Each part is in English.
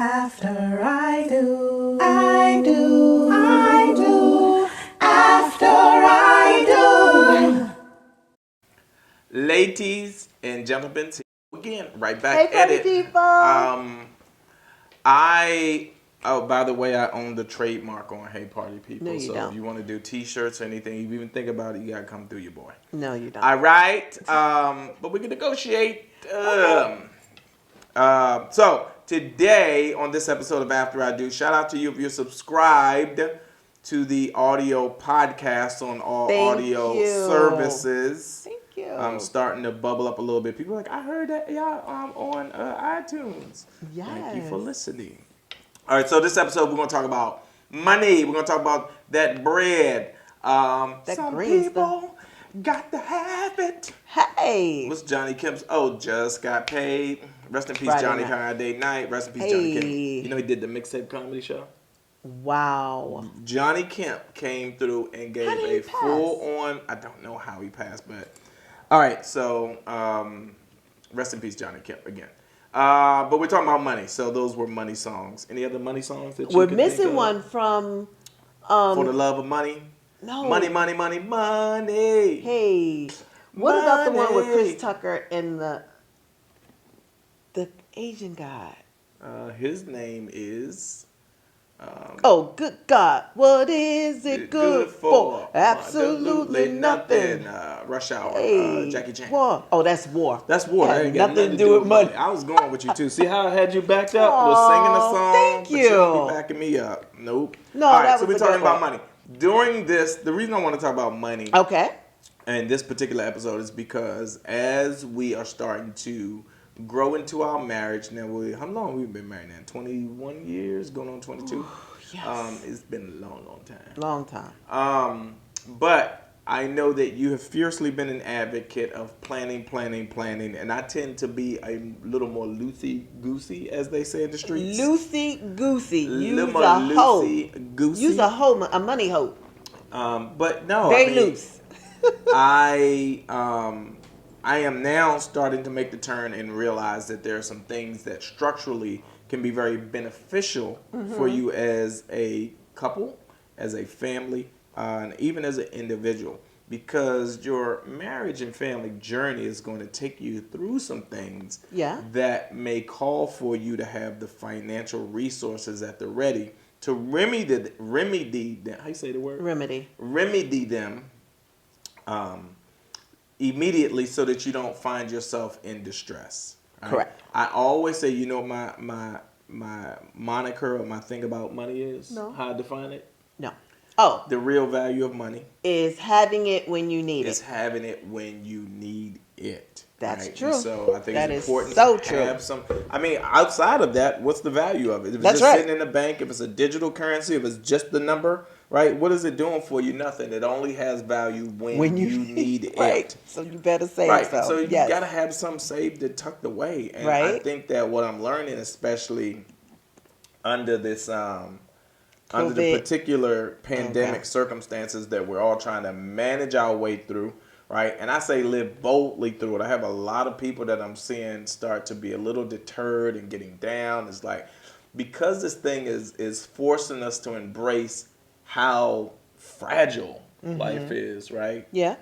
After I do, after I do. Ladies and gentlemen, again, right back Hey, at party it. people. By the way, I own the trademark on Hey Party People. No, you so don't. if you want to do t-shirts or anything, if you even think about it, you got to come through your boy. No, you don't. All right. But we can negotiate. So today on this episode of After I Do, shout out to you if you're subscribed to the audio podcast on all Thank audio you. services. Thank you. I'm starting to bubble up a little bit. People are like, I heard that y'all on iTunes. Yes. Thank you for listening. All right, so this episode we're going to talk about money. We're going to talk about that bread. Some green people got to have it. Hey. What's Johnny Kemp's? Oh, just got paid. Rest in peace, Friday Johnny night. Friday night. Rest in peace, Johnny Kemp. Hey. You know he did the mixtape comedy show? Wow. Johnny Kemp came through and gave How did a he pass? full-on, I don't know how he passed, but all right, so rest in peace, Johnny Kemp again. But we're talking about money, so those were money songs. Any other money songs that you We're can think missing of? one from For the Love of Money? No. Money, money, money, money. Hey. What about the one with Money. Chris Tucker and the Asian guy? His name is... Oh, good God. What is it good for? Absolutely Absolutely nothing. Rush Hour. Hey, Jackie Chan. War. Oh, that's War. That's War. Had That ain't got nothing to do with money. I was going with you too. See how I had you backed up? Was singing the song. Thank But you don't you. be backing me up. Nope. No, All right, that so was we're a talking good about one. money. During this, the reason I want to talk about money Okay. in this particular episode is because as we are starting to grow into our marriage, now how long we've been married now? 21 years, going on 22? Yes. It's been a long, long time. Long time. But I know that you have fiercely been an advocate of planning, and I tend to be a little more loosey-goosey, as they say in the streets. Loosey-goosey. Use Little more a hoe. loosey-goosey. Use a hoe, a money hoe. But no, Very loose. I am now starting to make the turn and realize that there are some things that structurally can be very beneficial for you as a couple, as a family, and even as an individual, because your marriage and family journey is going to take you through some things that may call for you to have the financial resources at the ready to remedy them. How you say the word? Remedy them immediately so that you don't find yourself in distress. Right? Correct. I always say, you know, my moniker or my thing about money is? No. How I define it? No. Oh. The real value of money is having it when you need is it. having it when you need it. That's right? true. And so I think that it's is important so to true. have some. I mean, outside of that, what's the value of it? If it's That's just right. sitting in the bank, if it's a digital currency, if it's just the number, right? What is it doing for you? Nothing. It only has value when you need right. it. So you better save Right. some. So you yes. gotta have some saved and tucked away. And right. I think that what I'm learning, especially under this under the particular pandemic circumstances that we're all trying to manage our way through, right? And I say live boldly through it. I have a lot of people that I'm seeing start to be a little deterred and getting down. It's like, because this thing is forcing us to embrace how fragile life is, right? Yeah.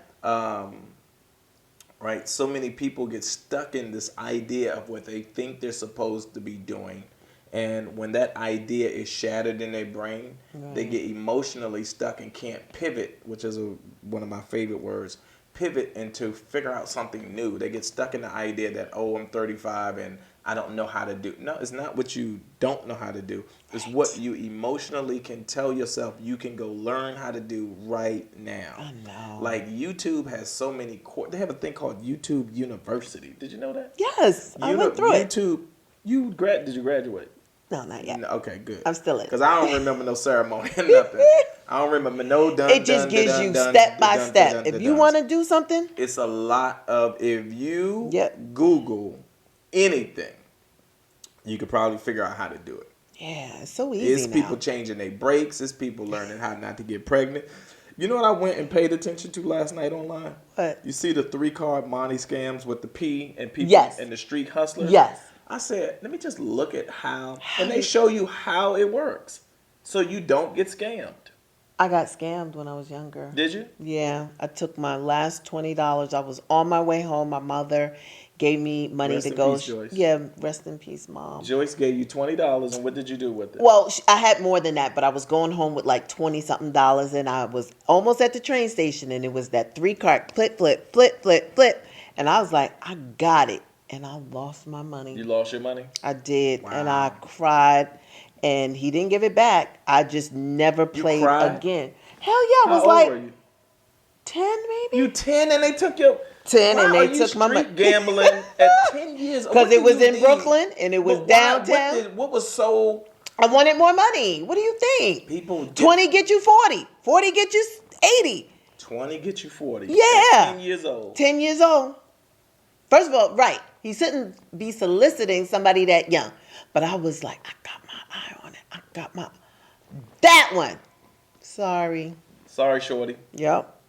Right. So many people get stuck in this idea of what they think they're supposed to be doing. And when that idea is shattered in their brain, they get emotionally stuck and can't pivot, which is one of my favorite words, pivot into figure out something new. They get stuck in the idea that, oh, I'm 35 and I don't know how to do. No, it's not what you don't know how to do. It's what you emotionally can tell yourself you can go learn how to do right now. I know. Like YouTube has so many they have a thing called YouTube University. Did you know that? Yes, I went through it. YouTube. Did you graduate? No, not yet. No, okay, good. I'm still in. Because I don't remember no ceremony or nothing. I don't remember no done. It just gives you step by step. If you want to do something, it's a lot of. If you Google anything, you could probably figure out how to do it. Yeah, it's so easy. It's people changing their brakes. It's people learning how not to get pregnant. You know what I went and paid attention to last night online? What? You see the 3-card money scams with the P and people and the street hustlers? Yes. I said, let me just look at how, How and they did- show you how it works, so you don't get scammed. I got scammed when I was younger. Did you? Yeah, I took my last $20. I was on my way home. My mother gave me money Rest to in go. peace, Joyce. Yeah, rest in peace, Mom. Joyce gave you $20, and what did you do with it? Well, I had more than that, but I was going home with like 20 something dollars, and I was almost at the train station, and it was that 3-cart flip, flip, flip, flip, flip. And I was like, I got it. And I lost my money. You lost your money? I did. Wow. And I cried, and he didn't give it back. I just never played cried? again. Hell yeah, I How was old like were you? 10 maybe? You 10 and they took your 10 Why and are they you took my money. street gambling at 10 years old? Because What it did was you in need? Brooklyn, and it was But downtown. what was so I wanted more money. What do you think? People get- 20 get you 40. 40 get you 80. 20 get you 40? Yeah. At 10 years old. 10 years old. First of all, right. He shouldn't be soliciting somebody that young. But I was like, I got my eye on it. I got my... That one. Sorry. Sorry, shorty. Yep.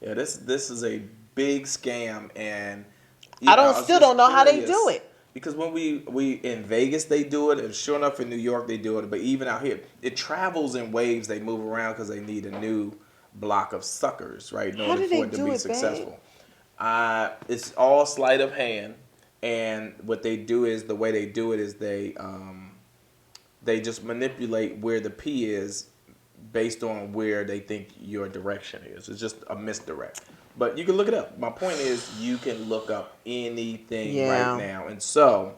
Yeah, this is a big scam, and Still don't know how they do it. Because when we in Vegas they do it, and sure enough in New York they do it, but even out here it travels in waves. They move around because they need a new block of suckers, right? In How order do they for it to do be it, successful. It's all sleight of hand, and what they do is the way they do it is they just manipulate where the P is based on where they think your direction is. It's just a misdirect. But you can look it up. My point is you can look up anything right now. And so,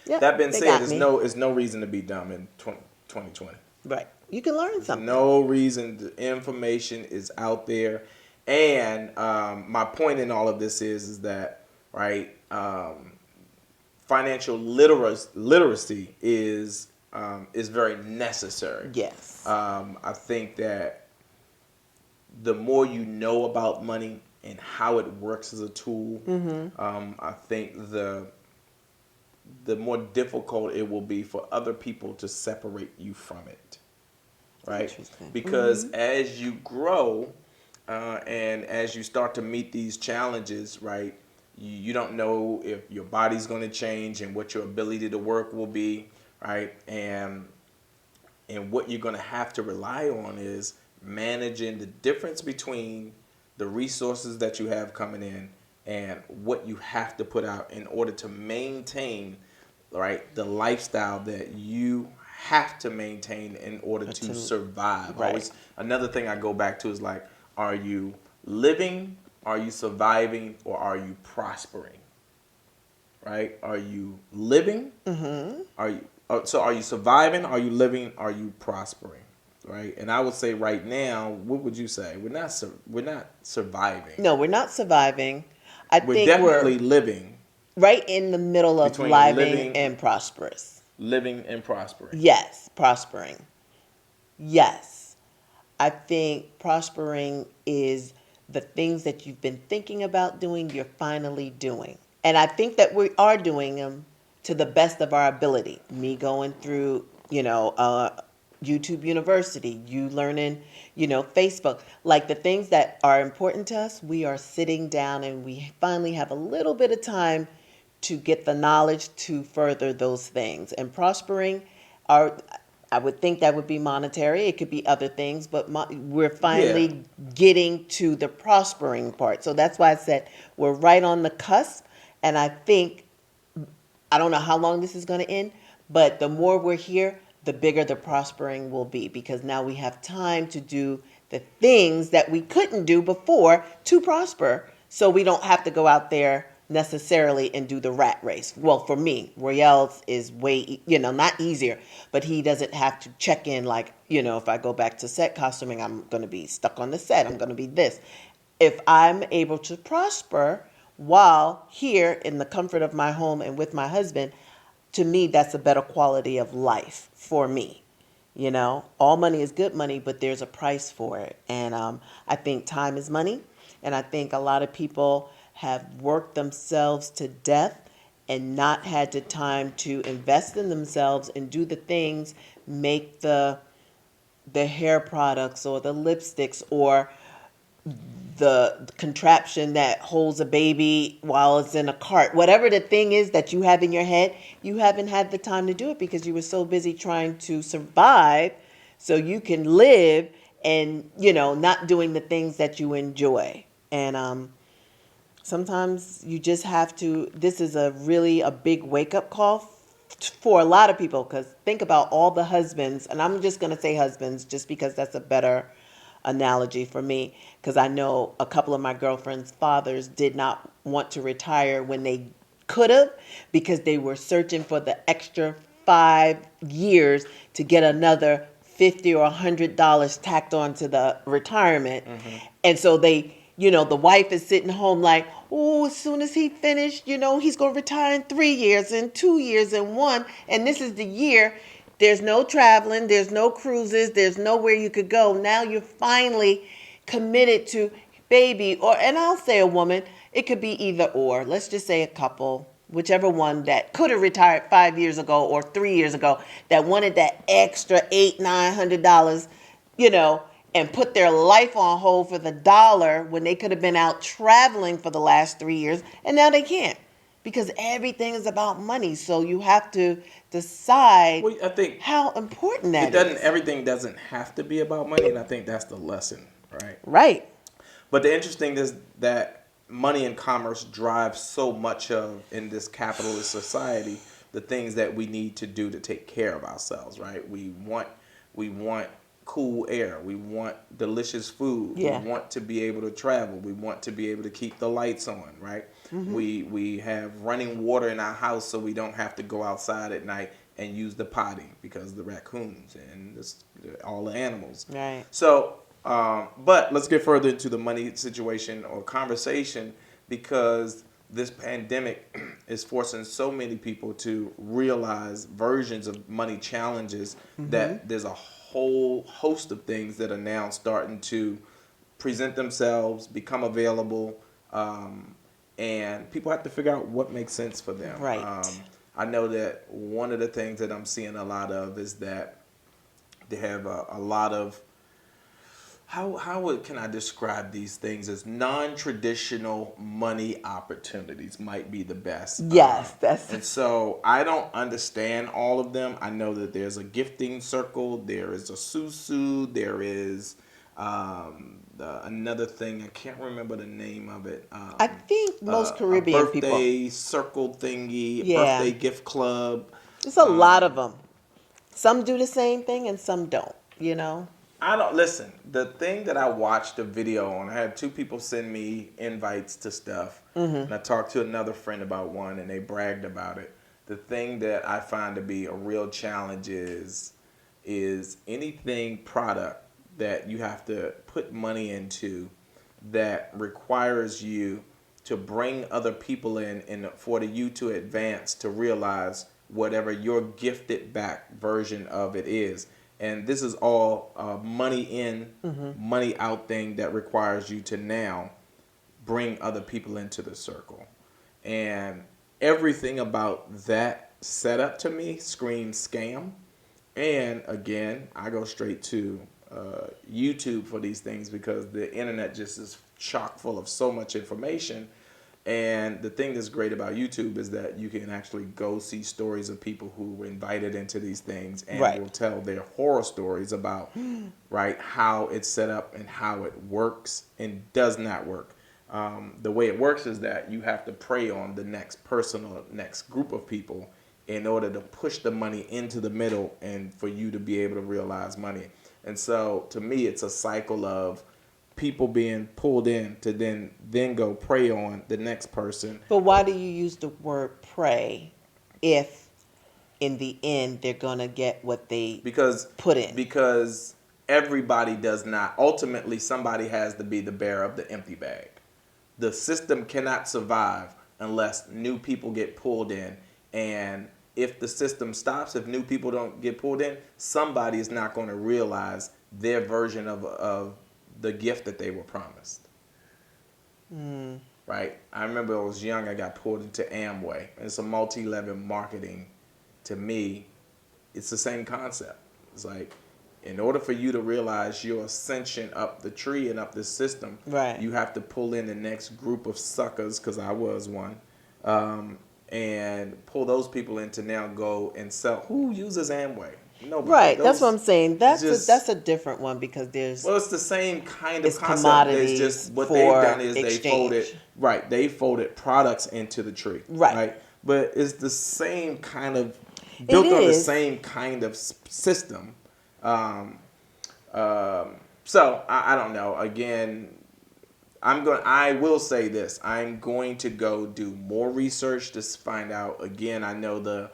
that being said, there's no reason to be dumb in 2020. Right. You can learn something. No reason. The information is out there. And my point in all of this is that, right, financial literacy is very necessary. Yes. I think that the more you know about money and how it works as a tool, I think the more difficult it will be for other people to separate you from it, right? Because as you grow and as you start to meet these challenges, right, you don't know if your body's going to change and what your ability to work will be, right? And what you're going to have to rely on is managing the difference between the resources that you have coming in and what you have to put out in order to maintain, right, the lifestyle that you have to maintain in order to survive. Right. Always, another thing I go back to is like, are you living, are you surviving, or are you prospering? Right? Are you living? Are you surviving? Are you living? Are you prospering? Right? And I would say right now, what would you say? We're not surviving. No, we're not surviving. We're definitely living. Right in the middle of Between living and prosperous. Living and prospering. Yes, prospering. Yes. I think prospering is the things that you've been thinking about doing, you're finally doing. And I think that we are doing them to the best of our ability. Me going through, YouTube University, you learning, Facebook. Like the things that are important to us, we are sitting down and we finally have a little bit of time to get the knowledge to further those things. And prospering, I would think that would be monetary. It could be other things, but we're finally getting to the prospering part. So that's why I said we're right on the cusp. And I think, I don't know how long this is going to end, but the more we're here, the bigger the prospering will be, because now we have time to do the things that we couldn't do before to prosper. So we don't have to go out there necessarily and do the rat race. Well, for me, Royale's is way, not easier, but he doesn't have to check in like, if I go back to set costuming, I'm going to be stuck on the set. I'm going to be this. If I'm able to prosper while here in the comfort of my home and with my husband, to me, that's a better quality of life for me. All money is good money, but there's a price for it. And I think time is money. And I think a lot of people have worked themselves to death and not had the time to invest in themselves and do the things, make the hair products or the lipsticks or the contraption that holds a baby while it's in a cart. Whatever the thing is that you have in your head, you haven't had the time to do it because you were so busy trying to survive so you can live and, not doing the things that you enjoy. And sometimes you just have to, this is a big wake up call for a lot of people, because think about all the husbands, and I'm just going to say husbands just because that's a better analogy for me, because I know a couple of my girlfriends' fathers did not want to retire when they could have, because they were searching for the extra 5 years to get another $50 or $100 tacked on to the retirement. And so the wife is sitting home like, oh, as soon as he finished, he's going to retire in 3 years and 2 years and one. And this is the year. There's no traveling. There's no cruises. There's nowhere you could go. Now you're finally committed to baby, and I'll say a woman. It could be either or. Let's just say a couple, whichever one that could have retired 5 years ago or 3 years ago, that wanted that extra $800-900, and put their life on hold for the dollar when they could have been out traveling for the last 3 years, and now they can't because everything is about money. So you have to decide I think how important that is. everything doesn't have to be about money, and I think that's the lesson, right? Right. But the interesting is that money and commerce drive so much of, in this capitalist society, the things that we need to do to take care of ourselves, right? We want cool air. We want delicious food. Yeah. We want to be able to travel. We want to be able to keep the lights on, right? We have running water in our house so we don't have to go outside at night and use the potty because of the raccoons and all the animals. Right. So, but let's get further into the money situation or conversation, because this pandemic is forcing so many people to realize versions of money challenges, that there's a whole host of things that are now starting to present themselves, become available, and people have to figure out what makes sense for them. Right. I know that one of the things that I'm seeing a lot of is that they have a lot of, can I describe these things as non-traditional money opportunities might be the best. Yes, and so I don't understand all of them. I know that there's a gifting circle, there is a susu, there is another thing, I can't remember the name of it. I think most Caribbean people. Birthday circle thingy, Yeah. birthday gift club. There's a lot of them. Some do the same thing and some don't, I don't listen. The thing that I watched a video on, I had two people send me invites to stuff, and I talked to another friend about one, and they bragged about it. The thing that I find to be a real challenge is anything product that you have to put money into that requires you to bring other people in for you to advance to realize whatever your gifted back version of it is. And this is all money in, money out thing that requires you to now bring other people into the circle. And everything about that setup to me screams scam. And again, I go straight to YouTube for these things because the internet just is chock full of so much information. And the thing that's great about YouTube is that you can actually go see stories of people who were invited into these things and will tell their horror stories about how it's set up and how it works and does not work. The way it works is that you have to prey on the next person or next group of people in order to push the money into the middle and for you to be able to realize money. And so to me, it's a cycle of people being pulled in to then go prey on the next person. But why do you use the word prey if in the end they're going to get what they put in? Because everybody does not. Ultimately, somebody has to be the bearer of the empty bag. The system cannot survive unless new people get pulled in. And if the system stops, if new people don't get pulled in, somebody is not going to realize their version of the gift that they were promised. Right? I remember I was young, I got pulled into Amway. It's a multi-level marketing. To me, it's the same concept. It's like in order for you to realize your ascension up the tree and up the system, Right. you have to pull in the next group of suckers, because I was one, and pull those people in to now go and sell. Who uses Amway? Nobody. Right. That's what I'm saying. That's just a different one because there's well, it's the same kind of it's concept. There's commodities just what they've for done is exchange. they folded products into the tree, Right. But it's the same kind of It built on the is. same kind of system. Um, so I don't know. Again, I will say this. I'm going to go do more research to find out. Again, I know the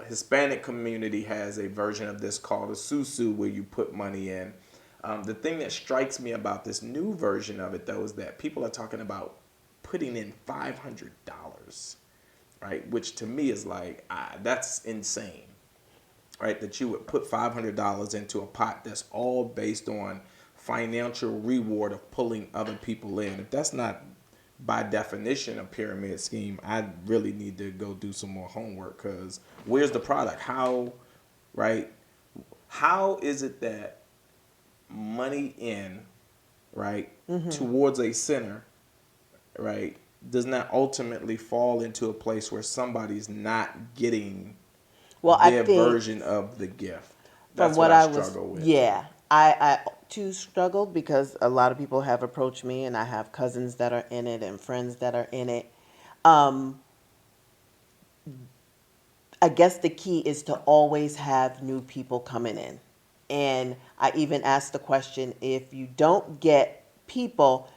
Hispanic community has a version of this called a susu, where you put money in. The thing that strikes me about this new version of it, though, is that people are talking about putting in $500, right? Which to me is like, that's insane, right? That you would put $500 into a pot that's all based on financial reward of pulling other people in. If that's not by definition a pyramid scheme, I really need to go do some more homework, because where's the product? How is it that money in, right, towards a center, right, does not ultimately fall into a place where somebody's not getting I their think version of the gift? from That's what I I was, struggle with. yeah, I too struggled because a lot of people have approached me, and I have cousins that are in it and friends that are in it. I guess the key is to always have new people coming in. And I even asked the question, if you don't get people,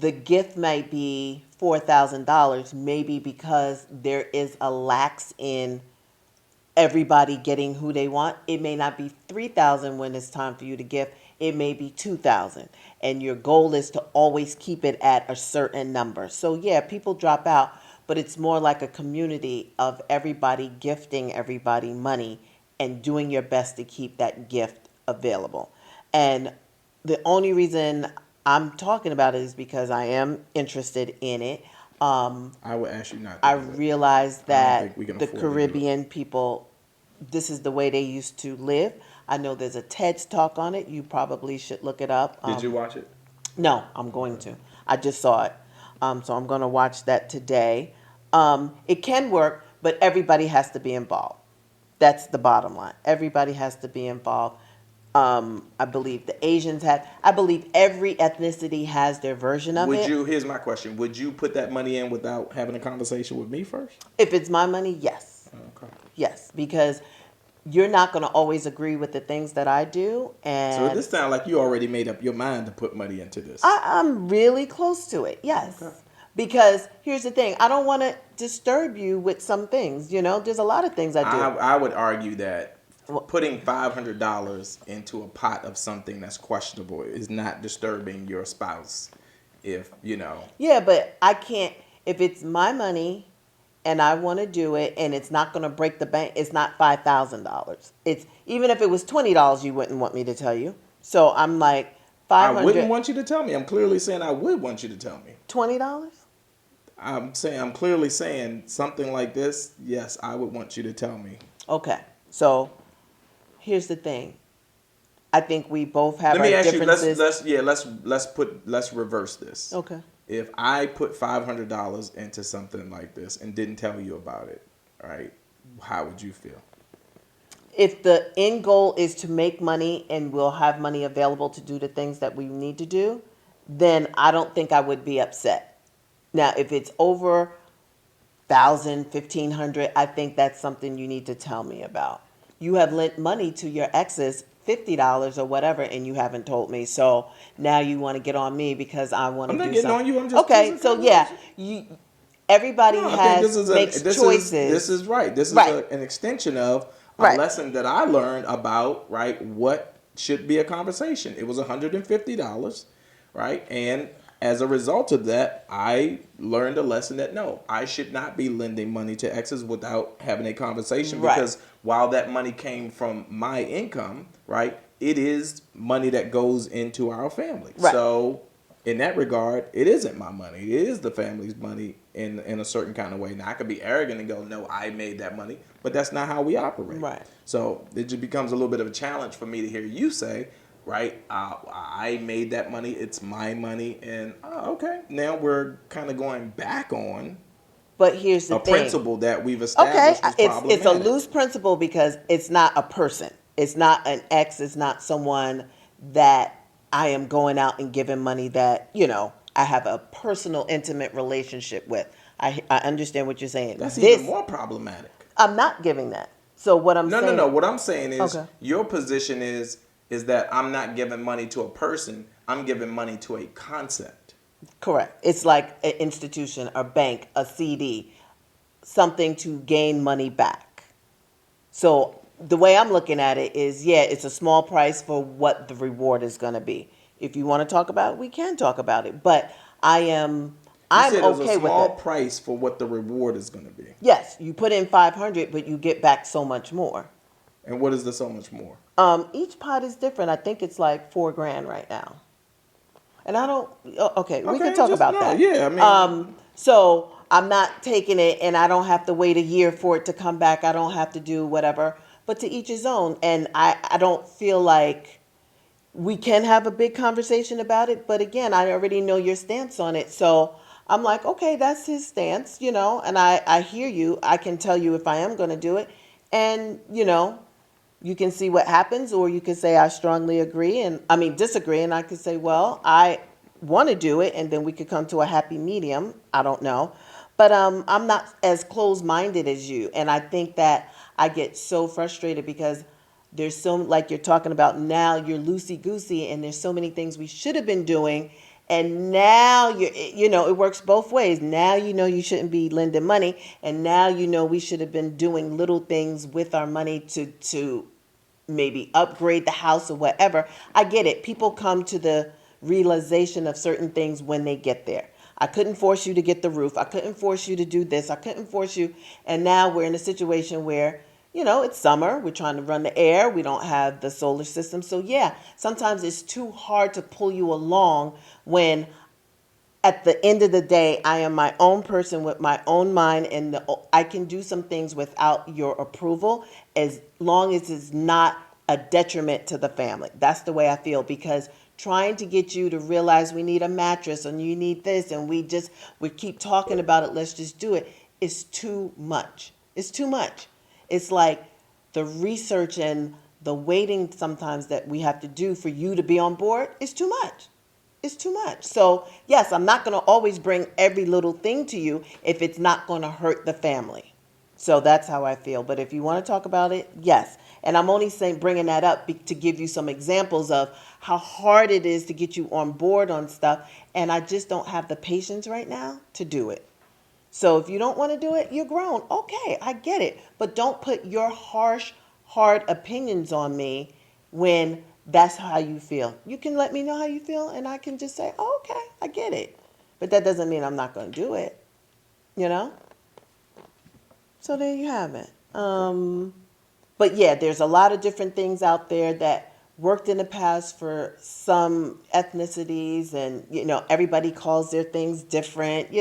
the gift might be $4,000, maybe because there is a lax in everybody getting who they want. It may not be 3,000 when it's time for you to gift. It may be 2,000. And your goal is to always keep it at a certain number. So yeah, people drop out, but it's more like a community of everybody gifting everybody money and doing your best to keep that gift available. And the only reason I'm talking about it is because I am interested in it. I would ask you not to I do it. realized I don't think we that can the afford to do it. Caribbean people, this is the way they used to live. I know there's a TED talk on it. You probably should look it up. Did you watch it? No, I'm going to. I just saw it. So I'm going to watch that today. It can work, but everybody has to be involved. That's the bottom line. Everybody has to be involved. I believe the Asians have, I believe every ethnicity has their version of it. Here's my question. Would you put that money in without having a conversation with me first? If it's my money, yes. Okay. Yes, because you're not going to always agree with the things that I do. So And this sounds like you already made up your mind to put money into this. I'm really close to it, yes. Okay. Because here's the thing, I don't want to disturb you with some things. You know, there's a lot of things I do. I would argue that putting $500 into a pot of something that's questionable is not disturbing your spouse. If you know. Yeah, but I can't, if it's my money and I want to do it and it's not going to break the bank, it's not $5,000. It's, even if it was $20, you wouldn't want me to tell you. So I'm like, I 500. wouldn't want you to tell me. I'm clearly saying I would want you to tell me. $20? I'm clearly saying something like this. Yes, I would want you to tell me. Okay. So here's the thing. I think we both have Let me our ask you. differences. Let's reverse this. Okay. If I put $500 into something like this and didn't tell you about it, right? How would you feel? If the end goal is to make money and we'll have money available to do the things that we need to do, then I don't think I would be upset. Now, if it's over 1,000, 1,500, I think that's something you need to tell me about. You have lent money to your exes, $50 or whatever, and you haven't told me. So now you want to get on me because I want to do something. I'm not getting on you. I'm just okay. So yeah, everybody No, I has think makes choices. This is right. This is Right. an extension of a Right. lesson that I learned about, right, what should be a conversation. It was $150, right? And as a result of that, I learned a lesson that no, I should not be lending money to exes without having a conversation, Right. because while that money came from my income, right, it is money that goes into our family. Right. So in that regard, it isn't my money. It is the family's money in a certain kind of way. Now I could be arrogant and go, "No, I made that money," but that's not how we operate. Right. So it just becomes a little bit of a challenge for me to hear you say, "Right, I made that money. It's my money," and okay, now we're kind of going back on But here's the a thing. principle that we've Okay, established was it's a problematic. loose principle because it's not a person. It's not an ex. It's not someone that I am going out and giving money that, I have a personal, intimate relationship with. I understand what you're saying. That's even more problematic. I'm not giving that. So what I'm saying. No. What I'm saying is Okay. your position is that I'm not giving money to a person. I'm giving money to a concept. Correct. It's like an institution, a bank, a CD, something to gain money back. So the way I'm looking at it is, yeah, it's a small price for what the reward is going to be. If you want to talk about it, we can talk about it. But I'm said it was okay a with small it. price for what the reward is going to be. Yes, you put in 500, but you get back so much more. And what is the so much more? Each pot is different. I think it's like $4,000 right now. And I don't. Okay, we can talk about that. Yeah, I mean. So I'm not taking it, and I don't have to wait a year for it to come back. I don't have to do whatever. But to each his own. And I don't feel like we can have a big conversation about it. But again, I already know your stance on it. So I'm like, okay, that's his stance, and I hear you. I can tell you if I am going to do it. And, you can see what happens, or you can say I strongly agree and disagree, and I could say, well, I want to do it, and then we could come to a happy medium. I don't know, but I'm not as closed-minded as you, and I think that I get so frustrated because there's so, like you're talking about now, you're loosey-goosey, and there's so many things we should have been doing, and now it works both ways. Now you shouldn't be lending money, and now we should have been doing little things with our money to maybe upgrade the house or whatever. I get it. People come to the realization of certain things when they get there. I couldn't force you to get the roof. I couldn't force you to do this. I couldn't force you. And now we're in a situation where, it's summer. We're trying to run the air. We don't have the solar system. So yeah, sometimes it's too hard to pull you along when at the end of the day, I am my own person with my own mind, and I can do some things without your approval as long as it's not a detriment to the family. That's the way I feel, because trying to get you to realize we need a mattress and you need this and we keep talking about it, let's just do it, is too much. It's too much. It's like the research and the waiting sometimes that we have to do for you to be on board is too much. It's too much. So, yes, I'm not going to always bring every little thing to you if it's not going to hurt the family. So that's how I feel. But if you want to talk about it, yes. And I'm only bringing that up to give you some examples of how hard it is to get you on board on stuff. And I just don't have the patience right now to do it. So if you don't want to do it, you're grown. Okay, I get it. But don't put your harsh, hard opinions on me when that's how you feel. You can let me know how you feel, and I can just say, oh, okay, I get it. But that doesn't mean I'm not going to do it, So there you have it. But yeah, there's a lot of different things out there that worked in the past for some ethnicities, and everybody calls their things different.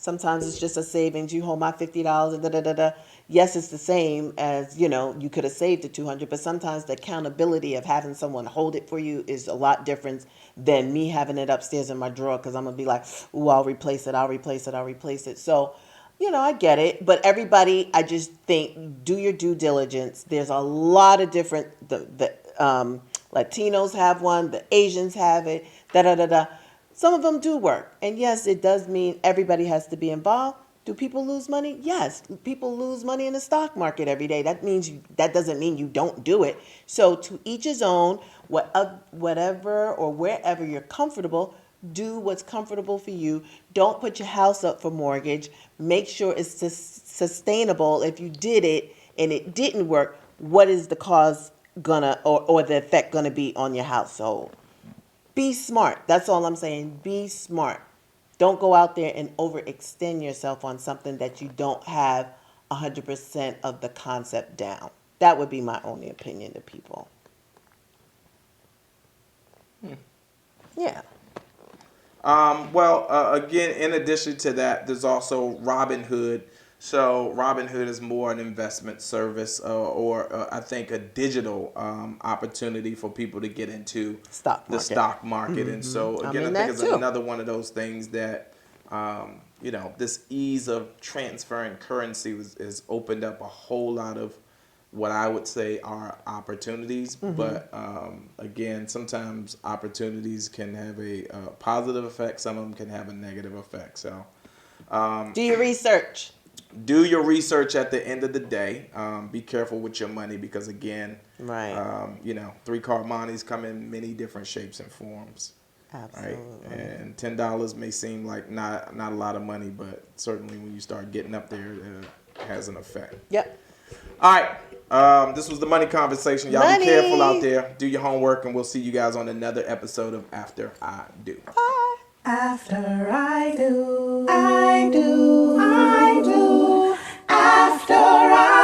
Sometimes it's just a savings. You hold my $50 and da da da da. Yes, it's the same as you could have saved the $200, but sometimes the accountability of having someone hold it for you is a lot different than me having it upstairs in my drawer, because I'm gonna be like, "Ooh, I'll replace it. I'll replace it. I'll replace it." So. I get it, but everybody, I just think, do your due diligence. There's a lot of different, the Latinos have one, the Asians have it, da da da da. Some of them do work, and yes, it does mean everybody has to be involved. Do people lose money? Yes, people lose money in the stock market every day. That doesn't mean you don't do it. So to each his own. Whatever or wherever you're comfortable, do what's comfortable for you. Don't put your house up for mortgage. Make sure it's sustainable. If you did it and it didn't work, what is the cause gonna or the effect gonna be on your household? Be smart. That's all I'm saying. Be smart. Don't go out there and overextend yourself on something that you don't have 100% of the concept down. That would be my only opinion to people. Yeah. Again, in addition to that, there's also Robinhood. So Robinhood is more an investment service, or I think a digital opportunity for people to get into Stock the market. stock market. And so I'm again, I in think that it's too. another one of those things that this ease of transferring currency is opened up a whole lot of what I would say are opportunities. But again, sometimes opportunities can have a positive effect. Some of them can have a negative effect. So Do your research. do your research at the end of the day. Be careful with your money because again, Right. 3-card monies come in many different shapes and forms. Right, Absolutely. and $10 may seem like not a lot of money, but certainly when you start getting up there, it has an effect. Yep. All right, this was the money conversation. Y'all Money. be careful out there. Do your homework, and we'll see you guys on another episode of After I Do. Bye. After I do, I do, I do. After I